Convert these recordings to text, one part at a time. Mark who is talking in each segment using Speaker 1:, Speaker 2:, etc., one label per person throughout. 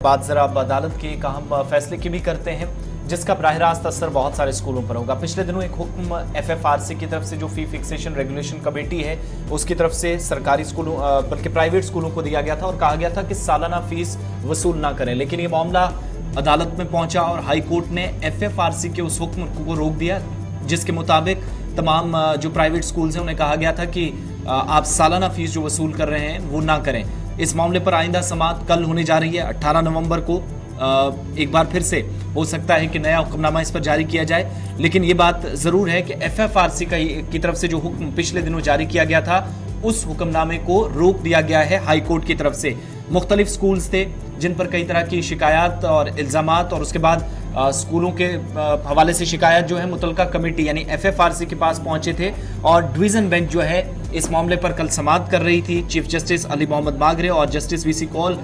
Speaker 1: बात जरा अब अदालत के एक अहम फैसले की भी करते हैं, जिसका बराह रास्त असर बहुत सारे स्कूलों पर होगा। पिछले दिनों एक हुक्म एफएफआरसी की तरफ से जो फी फिक्सेशन रेगुलेशन कमेटी है उसकी तरफ से सरकारी स्कूलों बल्कि प्राइवेट स्कूलों को दिया गया था और कहा गया था कि सालाना फीस वसूल ना करें, लेकिन ये मामला अदालत में पहुंचा और हाई कोर्ट ने एफएफआरसी के उस हुक्म को रोक दिया, जिसके मुताबिक तमाम जो प्राइवेट स्कूल्स हैं उन्हें कहा गया था कि आप सालाना फीस जो वसूल कर रहे हैं वो ना करें। इस मामले पर आइंदा समाअत कल होने जा रही है 18 नवंबर को। एक बार फिर से हो सकता है कि नया हुक्मनामा इस पर जारी किया जाए, लेकिन ये बात जरूर है कि एफएफआरसी की तरफ से जो हुक्म पिछले दिनों जारी किया गया था उस हुक्मनामे को रोक दिया गया है हाई कोर्ट की तरफ से। मुख्तलिफ स्कूल्स थे जिन पर कई तरह की शिकायत और इल्जामात और उसके बाद स्कूलों के हवाले से शिकायत जो है मुतलका कमेटी यानी एफएफआरसी के पास पहुंचे थे और डिवीजन बेंच जो है इस मामले पर कल समाअत कर रही थी। चीफ जस्टिस अली मोहम्मद मागरे और जस्टिस वीसी कौल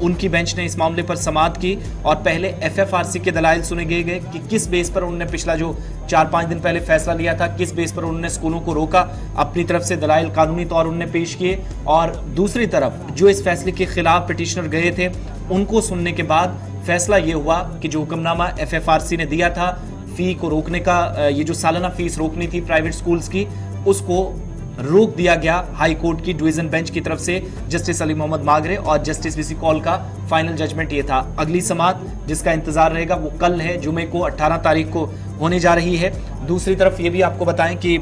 Speaker 1: उनकी बेंच ने इस मामले पर समाअत की और पहले एफएफआरसी के दलाइल सुने गए कि किस बेस पर उन्होंने पिछला जो 4-5 दिन पहले फैसला लिया था, किस बेस पर उन्होंने स्कूलों को रोका, अपनी तरफ से दलाइल कानूनी तौर उन्होंने पेश किए और दूसरी तरफ जो इस फैसले के खिलाफ पिटिशनर गए थे उनको सुनने के बाद फैसला ये हुआ कि जो हुक्मनामा एफएफआरसी ने दिया था फी को रोकने का, ये जो सालाना फीस रोकनी थी प्राइवेट स्कूल्स की, उसको रोक दिया गया हाई कोर्ट की डिवीजन बेंच की तरफ से। जस्टिस अली मोहम्मद मागरे और जस्टिस वीसी कौल का फाइनल जजमेंट ये था। अगली समाअत जिसका इंतजार रहेगा वो कल है, जुमे को 18 तारीख को होने जा रही है। दूसरी तरफ ये भी आपको बताएं कि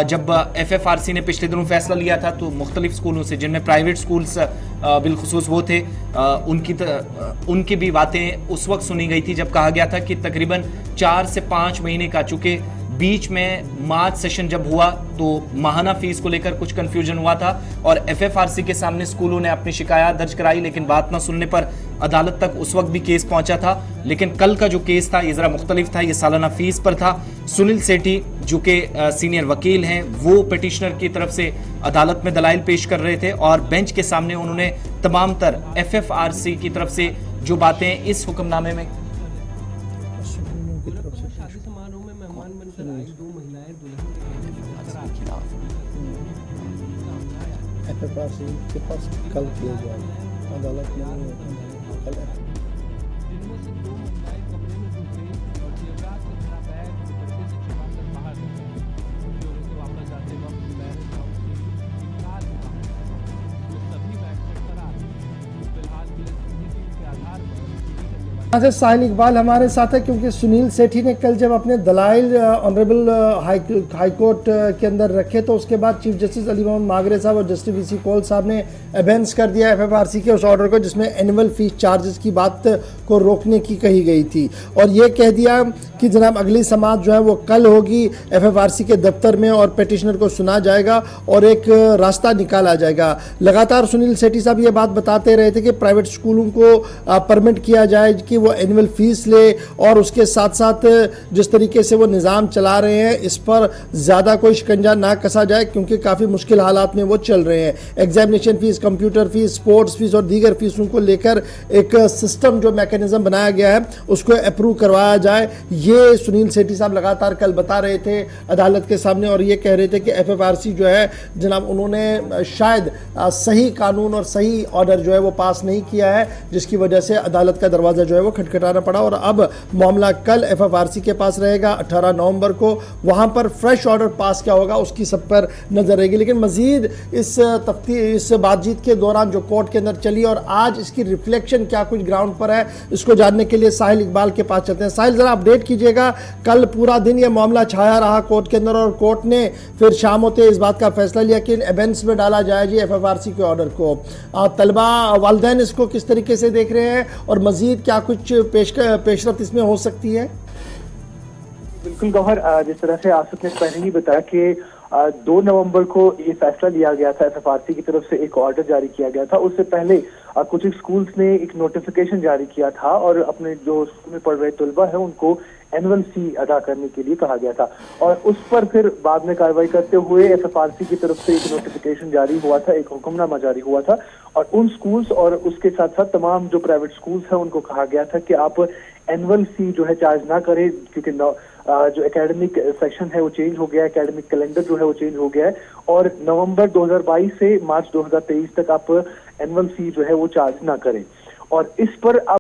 Speaker 1: जब एफएफआरसी ने पिछले दिनों फैसला लिया था तो मुख्तलिफ स्कूलों से, जिनमें प्राइवेट स्कूल्स बिलखुसूस वो थे, उनकी भी बातें उस वक्त सुनी गई थी जब कहा गया था कि तकरीबन 4 से 5 महीने का, चूंकि बीच में मार्च सेशन जब हुआ तो माहाना फीस को लेकर कुछ कंफ्यूजन हुआ था और एफएफआरसी के सामने स्कूलों ने अपनी शिकायत दर्ज कराई, लेकिन बात न सुनने पर अदालत तक उस वक्त भी केस पहुंचा था। लेकिन कल का जो केस था ये जरा मुख्तलिफ था, ये सालाना फीस पर था। सुनील सेठी जो कि सीनियर वकील हैं वो पिटिशनर की तरफ से अदालत में दलाइल पेश कर रहे थे और बेंच के सामने उन्होंने तमाम तर एफएफआरसी की तरफ से जो बातें इस हुक्मनामे में
Speaker 2: शादी समारोह में मेहमान बनकर आई 2 महिलाएं दुल्हन
Speaker 3: एफएफआरसी के पास कल किया जाए अदालत में कल
Speaker 2: जिनमें से 2 महिलाएं कमरे में घुस गई और जेवरात से भरा बैग पर्दे से छिपाकर बाहर निकल गई। चोरों के वापस जाते वक्त मैरिज हाउस की कार में सभी बैग पर आ गए। फिलहाल पुलिस सीसीटीवी के आधार पर
Speaker 3: से साहिल इकबाल हमारे साथ है, क्योंकि सुनील सेठी ने कल जब अपने दलाइल ऑनरेबल हाई कोर्ट के अंदर रखे तो उसके बाद चीफ जस्टिस अली मोहम्मद मागरे साहब और जस्टिस वीसी कौल साहब ने अबेंस कर दिया एफएफआरसी के उस ऑर्डर को जिसमें एनुअल फीस चार्जेस की बात को रोकने की कही गई थी और ये कह दिया कि जनाब अगली समाअत जो है वो कल होगी एफएफआरसी के दफ्तर में और पिटिशनर को सुना जाएगा और एक रास्ता निकाला जाएगा। लगातार सुनील सेठी साहब ये बात बताते रहे थे कि प्राइवेट स्कूलों को परमिट किया जाए कि वो एनुअल फीस ले और उसके साथ साथ जिस तरीके से वो निज़ाम चला रहे हैं इस पर ज़्यादा कोई शिकंजा ना कसा जाए, क्योंकि काफ़ी मुश्किल हालात में वो चल रहे हैं। Examination fees, computer fees, sports fees और दीगर फीसों को लेकर एक सिस्टम जो मैकेनिज्म बनाया गया है उसको अप्रूव करवाया जाए, ये सुनील सेठी साहब लगातार कल बता रहे थे अदालत के सामने और ये कह रहे थे कि एफएफआरसी जो है जनाब उन्होंने शायद सही कानून और सही ऑर्डर जो है वो पास नहीं किया है, जिसकी वजह से अदालत का दरवाज़ा जो है वो खटखटाना पड़ा और अब मामला कल एफएफआरसी के पास रहेगा 18 नवंबर को। वहां पर फ्रेश ऑर्डर पास क्या होगा उसकी सब पर नजर रहेगी, लेकिन मजीद इस बातचीत के दौरान जो कोर्ट के अंदर चली और आज इसकी रिफ्लेक्शन क्या कुछ ग्राउंड पर है इसको जानने के लिए साहिल इकबाल के पास चलते हैं। साहिल जरा अपडेट कीजिएगा, कल पूरा दिन यह मामला छाया रहा कोर्ट के अंदर और कोर्ट ने फिर शाम होते इस बात का फैसला लिया कि एबेंस में डाला जाए जी एफएफआरसी के ऑर्डर को। तलबा वालिदैन इसको किस तरीके से देख रहे हैं और मजीद क्या कुछ पेशरफ इसमें हो सकती है?
Speaker 4: बिल्कुल गौहर, जिस तरह से आसिफ ने पहले ही बताया कि 2 नवंबर को ये फैसला लिया गया था, एफएफआरसी की तरफ से एक ऑर्डर जारी किया गया था। उससे पहले कुछ स्कूल्स ने एक नोटिफिकेशन जारी किया था और अपने जो स्कूल में पढ़ रहे तलबा है उनको एनुअल फी अदा करने के लिए कहा गया था और उस पर फिर बाद में कार्रवाई करते हुए एफएफआरसी की तरफ से एक नोटिफिकेशन जारी हुआ था, एक हुक्मनामा जारी हुआ था और उन स्कूल्स और उसके साथ साथ तमाम जो प्राइवेट स्कूल्स हैं उनको कहा गया था कि आप एनुअल फी जो है चार्ज ना करें, क्योंकि जो एकेडमिक सेक्शन है वो चेंज हो गया है, एकेडमिक कैलेंडर जो है वो चेंज हो गया है और नवंबर 2022 से मार्च 2023 तक आप एनुअल फी जो है वो चार्ज ना करें। और इस पर अब